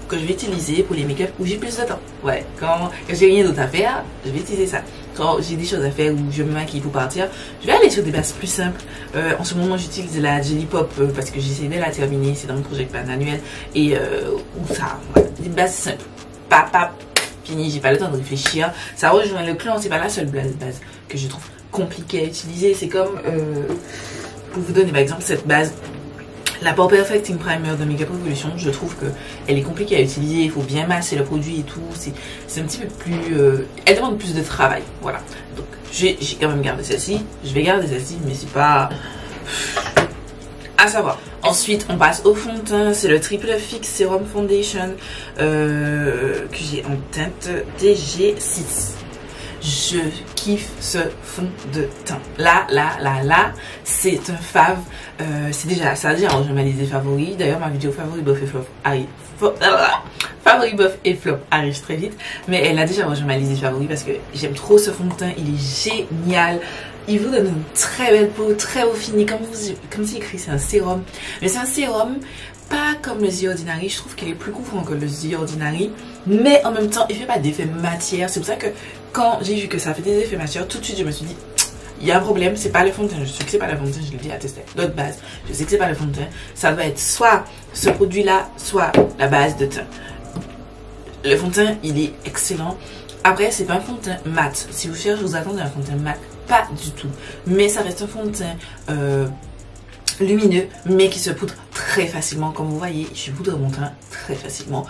que je vais utiliser pour les make-up où j'ai plus de temps. Ouais, quand j'ai rien d'autre à faire, je vais utiliser ça. Quand j'ai des choses à faire où je me maquille pour partir, je vais aller sur des bases plus simples. En ce moment, j'utilise la Jelly Pop parce que j'essaie de la terminer. C'est dans mon projet pan annuel. Et où ça, voilà, des bases simples. Pap, fini, j'ai pas le temps de réfléchir. Ça rejoint le clan, c'est pas la seule base que je trouve compliquée à utiliser. C'est comme, pour vous donner par exemple cette base, la Pore Perfecting Primer de Makeup Revolution, je trouve qu'elle est compliquée à utiliser, il faut bien masser le produit et tout, c'est un petit peu plus... elle demande plus de travail, voilà. Donc j'ai quand même gardé celle-ci, je vais garder celle-ci, mais c'est pas... à savoir. Ensuite, on passe au fond de teint, c'est le Triple Fix Serum Foundation que j'ai en teinte DG6. Je kiffe ce fond de teint. Là, c'est un fave. Ça a déjà rejoint ma liste des favoris. D'ailleurs, ma vidéo favori buff et flop arrive. Favori buff et flop arrive très vite. Mais elle a déjà rejoint ma liste des favoris parce que j'aime trop ce fond de teint. Il est génial. Il vous donne une très belle peau, très haut fini. Comme c'est écrit, c'est un sérum. Mais c'est un sérum pas comme le The Ordinary. Je trouve qu'il est plus couvrant que le The Ordinary. Mais en même temps, il fait pas d'effet matière. C'est pour ça que quand j'ai vu que ça fait des effets matière, tout de suite je me suis dit, il y a un problème, c'est pas le fond de teint. Je sais que c'est pas le fond de teint, je l'ai déjà testé. D'autres bases, je sais que c'est pas le fond de teint. Ça doit être soit ce produit-là, soit la base de teint. Le fond de teint, il est excellent. Après, c'est pas un fond de teint mat. Si vous cherchez, vous attendez un fond de teint mat. Pas du tout. Mais ça reste un fond de teint lumineux, mais qui se poudre très facilement. Comme vous voyez, je poudre mon teint très facilement.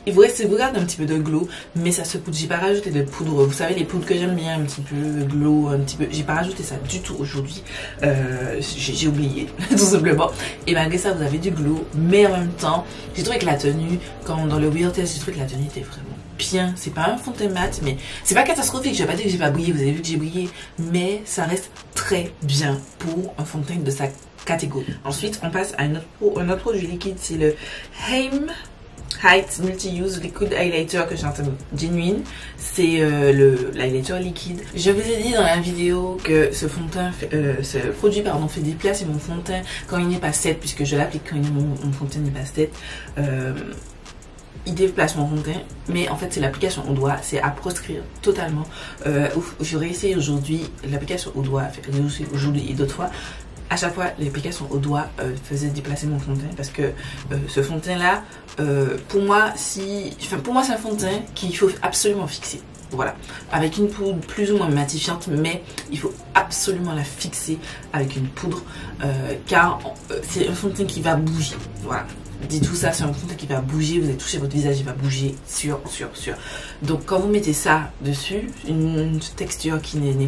Il vous garde un petit peu de glow, mais ça se poudre. J'ai pas rajouté de poudre. Vous savez, les poudres que j'aime bien, un petit peu glow, un petit peu. J'ai pas rajouté ça du tout aujourd'hui. J'ai oublié, tout simplement. Et malgré ça, vous avez du glow, mais en même temps, j'ai trouvé que la tenue, quand dans le Wear Test, j'ai trouvé que la tenue était vraiment bien. C'est pas un fond de teint mat, mais c'est pas catastrophique. Je vais pas dire que j'ai pas brillé, vous avez vu que j'ai brillé, mais ça reste très bien pour un fond de teint de sa catégorie. Ensuite, on passe à un autre produit liquide, c'est le Aim Height Multi-Use Liquid Highlighter que j'ai en teint genuine. C'est l'highlighter liquide. Je vous ai dit dans la vidéo que ce fond de teint, ce produit pardon, fait déplacer mon fond de teint quand il n'est pas set, puisque je l'applique quand mon fond de teint n'est pas set. Il déplace mon fond de teint, mais en fait c'est l'application au doigt, c'est à proscrire totalement. J'aurais essayé aujourd'hui l'application au doigt, aujourd'hui et d'autres fois. À chaque fois, l'application au doigt faisait déplacer mon fond de teint parce que ce fond de teint là, pour moi c'est un fond de teint qu'il faut absolument fixer. Voilà, avec une poudre plus ou moins matifiante, mais il faut absolument la fixer avec une poudre car c'est un fond de teint qui va bouger. Voilà. Dit tout ça, c'est un fond de teint qui va bouger, vous allez toucher votre visage, il va bouger, sûr. Donc quand vous mettez ça dessus, une texture qui n'est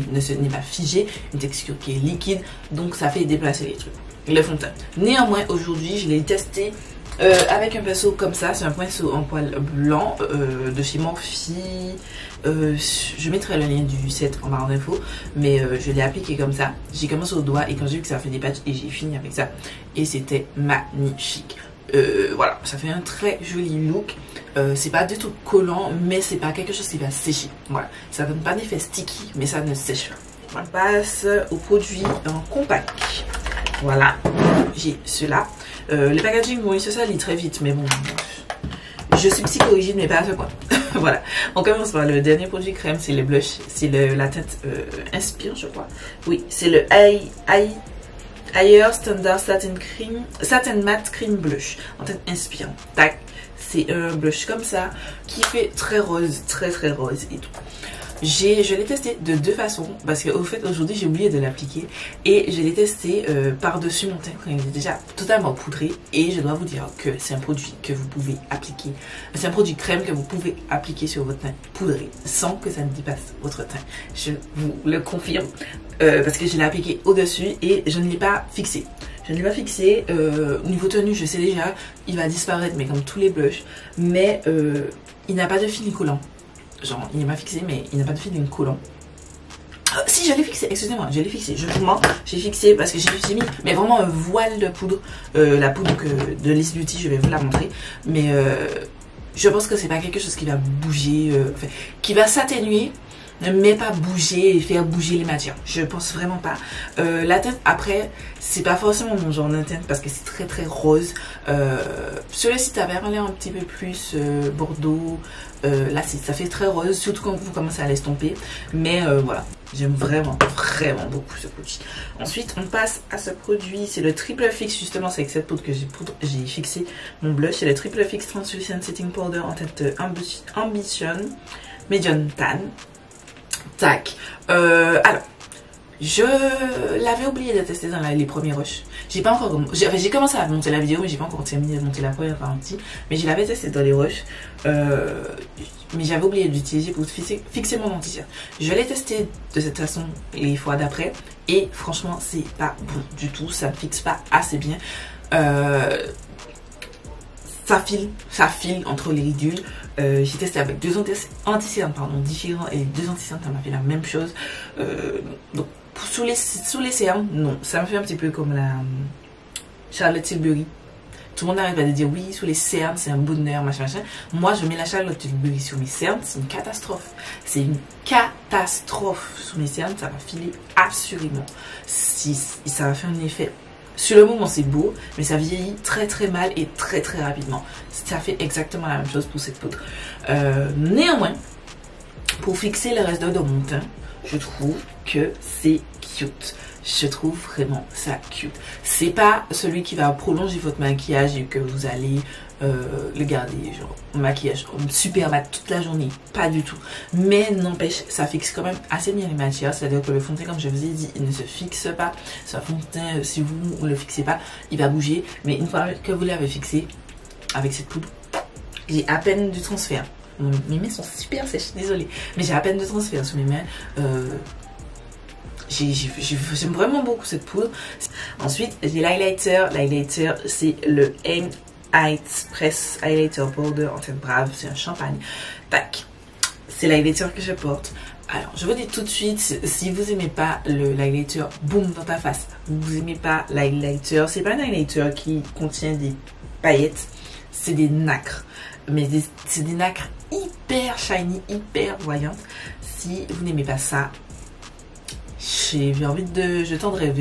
pas figée, une texture qui est liquide, donc ça fait déplacer les trucs, le fond de teint. Néanmoins, aujourd'hui, je l'ai testé avec un pinceau comme ça, c'est un pinceau en poil blanc de chez Morphe. Je mettrai le lien du set en barre d'infos, mais je l'ai appliqué comme ça. J'ai commencé au doigt et quand j'ai vu que ça fait des patchs, et j'ai fini avec ça, et c'était magnifique. Voilà, ça fait un très joli look. C'est pas du tout collant, mais c'est pas quelque chose qui va sécher. Voilà, ça donne pas d'effet sticky, mais ça ne sèche pas. On passe au produit en compact. Voilà, j'ai cela. Les packaging, bon, ils se salissent très vite, mais bon, je suis psychorigide, mais pas à ce point. Voilà, on commence par le dernier produit crème, c'est le blush, c'est la teinte Inspire, je crois. Oui, c'est le Higher Standard Satin Matte Cream Blush en teinte Inspire. Tac, c'est un blush comme ça qui fait très rose, très rose et tout. Je l'ai testé de deux façons parce qu'au fait aujourd'hui j'ai oublié de l'appliquer et je l'ai testé par-dessus mon teint quand il est déjà totalement poudré et je dois vous dire que c'est un produit que vous pouvez appliquer, c'est un produit crème que vous pouvez appliquer sur votre teint poudré sans que ça ne dépasse votre teint. Je vous le confirme parce que je l'ai appliqué au-dessus et je ne l'ai pas fixé. Je ne l'ai pas fixé, niveau tenue je sais déjà, il va disparaître mais comme tous les blushs, mais il n'a pas de fil collant. Genre, il n'est pas fixé, mais il n'a pas de fil collant. Si, je l'ai fixé, excusez-moi, je l'ai fixé. Je vous mens, j'ai fixé parce que j'ai mis, mais vraiment un voile de poudre. La poudre de Liss Beauty, je vais vous la montrer. Mais je pense que c'est pas quelque chose qui va bouger, enfin, qui va s'atténuer, mais pas bouger et faire bouger les matières. Je pense vraiment pas. La teinte, après, c'est pas forcément mon genre de teinte parce que c'est très rose. Celui-ci, t'avais l'air un petit peu plus bordeaux. Là, ça fait très rose, surtout quand vous commencez à l'estomper. Mais voilà, j'aime vraiment beaucoup ce produit. Ensuite, on passe à ce produit. C'est le Triple Fix, justement, c'est avec cette poudre que j'ai fixé mon blush. C'est le Triple Fix Translucent Setting Powder en teinte Ambition Medium Tan. Tac. Alors, je l'avais oublié de tester dans les premiers rushs. J'ai pas encore, j'ai commencé à monter la vidéo, mais j'ai pas encore terminé de monter la première partie. Mais je l'avais testé dans les rushs. Mais j'avais oublié d'utiliser pour fixer mon anti-cire. Je l'ai testé de cette façon les fois d'après. Et franchement, c'est pas bon du tout. Ça ne fixe pas assez bien. Ça file entre les ridules. J'ai testé avec deux anti-cernes différents et les deux anti-cernes ça m'a fait la même chose. Donc sous les cernes, non, ça me fait un petit peu comme la Charlotte Tilbury. Tout le monde arrête pas de dire oui, sous les cernes c'est un bonheur, machin. Moi je mets la Charlotte Tilbury sur mes cernes, c'est une catastrophe. C'est une catastrophe sous mes cernes, ça va filer absolument. Ça va faire un effet. Sur le moment c'est beau, mais ça vieillit très mal et très rapidement. Ça fait exactement la même chose pour cette poudre. Néanmoins, pour fixer le reste de mon teint, je trouve que c'est cute. Je trouve vraiment ça cute. C'est pas celui qui va prolonger votre maquillage et que vous allez le garder genre maquillage super mat toute la journée, pas du tout. Mais n'empêche, ça fixe quand même assez bien les matières, c'est à dire que le fond de teint, comme je vous ai dit, il ne se fixe pas. Ce fond de teint, si vous ne le fixez pas, il va bouger, mais une fois que vous l'avez fixé avec cette poudre, j'ai à peine du transfert. Mes mains sont super sèches, désolée, mais j'ai à peine de transfert sur mes mains. J'aime vraiment beaucoup cette poudre. Ensuite, j'ai l'highlighter. L'highlighter, c'est le M Heights Press Highlighter Powder en teinte brave. C'est un champagne. Tac. C'est l'highlighter que je porte. Alors, je vous dis tout de suite, si vous aimez pas l'highlighter, boum, dans ta face. Vous aimez pas l'highlighter, c'est pas un highlighter qui contient des paillettes, c'est des nacres. Mais c'est des nacres hyper shiny, hyper voyantes. Si vous n'aimez pas ça, j'ai envie de... Je tendrai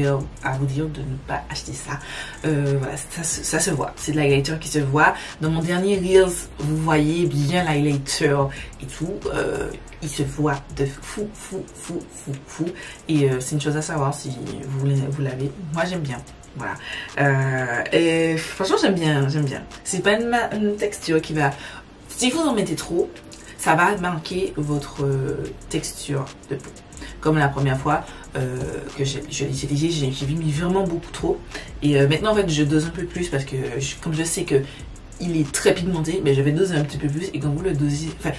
à vous dire de ne pas acheter ça. Voilà, ça se voit. C'est de l'highlighter qui se voit. Dans mon dernier Reels, vous voyez bien l'highlighter et tout. Il se voit de fou. Et c'est une chose à savoir si vous l'avez. Moi, j'aime bien. Voilà. Et franchement, j'aime bien. C'est pas une texture qui va... Si vous en mettez trop, ça va marquer votre texture de peau. Comme la première fois que je l'ai utilisé, j'ai mis vraiment beaucoup trop. Et maintenant, en fait, je dose un peu plus parce que comme je sais que il est très pigmenté, mais je vais doser un petit peu plus. Et quand vous le dosez, enfin,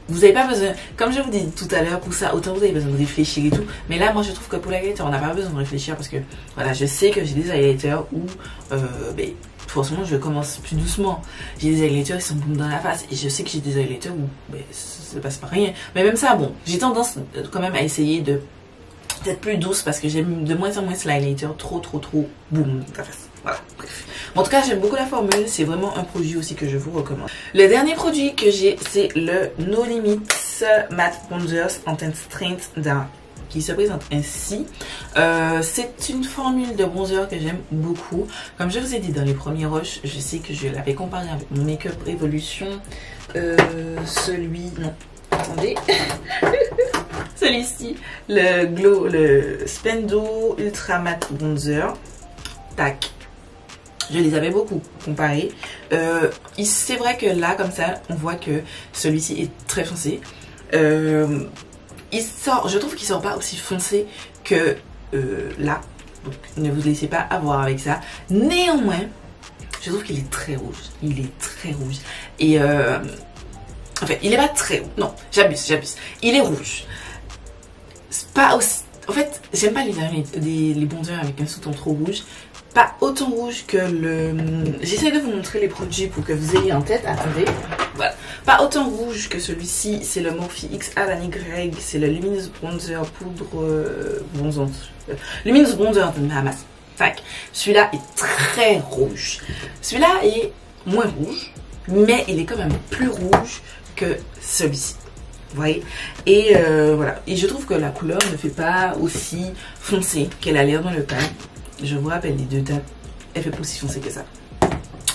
vous n'avez pas besoin, comme je vous dis tout à l'heure, pour ça, autant vous avez besoin de réfléchir et tout. Mais là, moi, je trouve que pour l'highlighter, on n'a pas besoin de réfléchir parce que, voilà, je sais que j'ai des highlighters où, forcément, je commence plus doucement. J'ai des highlighters qui sont boum dans la face. Et je sais que j'ai des highlighters où, ça passe pas rien. Mais même ça, bon, j'ai tendance quand même à essayer d'être plus douce parce que j'aime de moins en moins ce highlighter trop boum dans ta face. Voilà, bref. En tout cas, j'aime beaucoup la formule. C'est vraiment un produit aussi que je vous recommande. Le dernier produit que j'ai, c'est le No Limits Matte Bronzer en teinte Strength Dark, qui se présente ainsi. C'est une formule de bronzer que j'aime beaucoup. Comme je vous ai dit dans les premiers rushs, je sais que je l'avais comparé avec mon Make Up Revolution. Non, attendez. Celui-ci, le Spendo Ultra Matte Bronzer. Tac. Je les avais beaucoup comparés. C'est vrai que là, comme ça, on voit que celui-ci est très foncé. Je trouve qu'il sort pas aussi foncé que là. Donc, ne vous laissez pas avoir avec ça. Néanmoins, je trouve qu'il est très rouge. Il est très rouge. Et enfin, il est pas très rouge. Non, j'abuse. Il est rouge. C'est pas aussi... En fait, j'aime pas les bronzers avec un sous-ton trop rouge. Pas autant rouge que le... J'essaie de vous montrer les produits pour que vous ayez en tête. Attendez. Voilà. Pas autant rouge que celui-ci. C'est le Morphe X Alani Greg. C'est le Luminous Bronzer poudre bronzante. Luminous Bronzer de Bahamas. Tac. Celui-là est très rouge. Celui-là est moins rouge. Mais il est quand même plus rouge que celui-ci. Vous voyez, et voilà. Et je trouve que la couleur ne fait pas aussi foncé qu'elle a l'air dans le teint. Je vous rappelle, les deux teintes, elle fait pas aussi foncé que ça.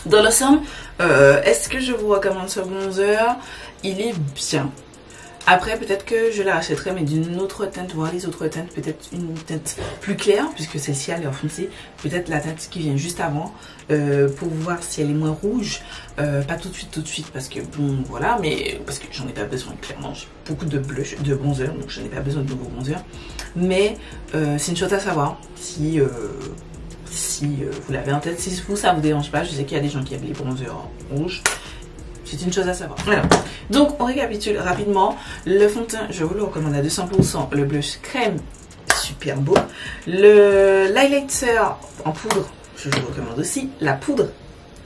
Dans l'ensemble, est-ce que je vous recommande ce bronzer? Il est bien. Après, peut-être que je la rachèterai, mais d'une autre teinte, voir les autres teintes, peut-être une teinte plus claire, puisque celle-ci a l'air foncée. Peut-être la teinte qui vient juste avant, pour voir si elle est moins rouge. Pas tout de suite, parce que bon, voilà, mais parce que j'en ai pas besoin, clairement. J'ai beaucoup de blush, de bronzer, donc je n'ai pas besoin de nouveaux bronzer. Mais c'est une chose à savoir, si vous l'avez en tête, si vous, ça vous dérange pas. Je sais qu'il y a des gens qui aiment les bronzers rouges. C'est une chose à savoir. Voilà. Donc, on récapitule rapidement. Le fond de teint, je vous le recommande à 200%. Le blush crème, super beau. L'highlighter en poudre, je vous recommande aussi. La poudre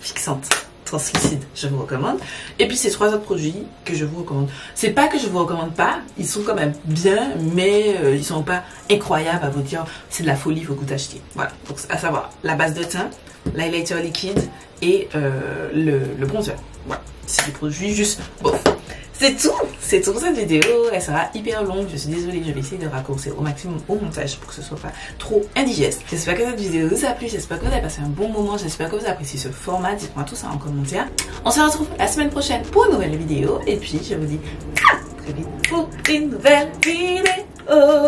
fixante translucide, je vous recommande. Et puis, ces trois autres produits que je vous recommande. C'est pas que je vous recommande pas. Ils sont quand même bien, mais ils sont pas incroyables à vous dire c'est de la folie, il faut que vous achetiez. Voilà. Donc, à savoir, la base de teint, l'highlighter liquide et le bronzer. Voilà. C'est des produits juste bof. C'est tout pour cette vidéo. Elle sera hyper longue, je suis désolée, je vais essayer de raccourcir au maximum au montage pour que ce soit pas trop indigeste. J'espère que cette vidéo vous a plu, j'espère que vous avez passé un bon moment, j'espère que vous appréciez ce format. Dites-moi tout ça en commentaire. On se retrouve la semaine prochaine pour une nouvelle vidéo et puis je vous dis à très vite pour une nouvelle vidéo.